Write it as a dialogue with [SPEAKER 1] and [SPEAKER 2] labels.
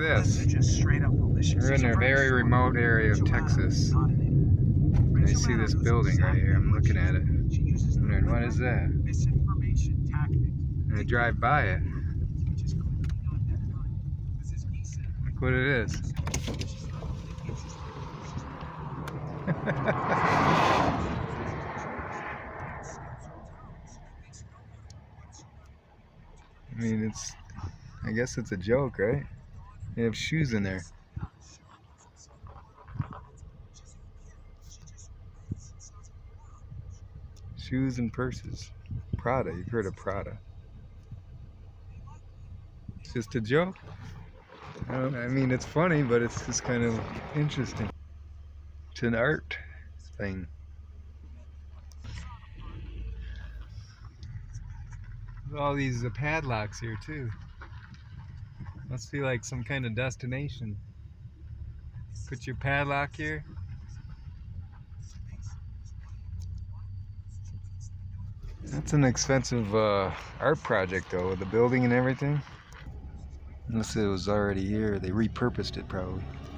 [SPEAKER 1] this.
[SPEAKER 2] Just straight up malicious.
[SPEAKER 1] We're in a very remote area of Texas. And I see this building right here. I'm looking at it. I'm wondering, what is that?
[SPEAKER 2] Misinformation tactic.
[SPEAKER 1] And I drive by it. Look what it is. I mean, I guess it's a joke, right? They have shoes in there. Shoes and purses. Prada, you've heard of Prada. It's just a joke. I mean, it's funny, but it's just kind of interesting. It's an art thing. There's all these padlocks here too. Must be like some kind of destination. Put your padlock here. That's an expensive art project though, with the building and everything. Unless it was already here, they repurposed it probably.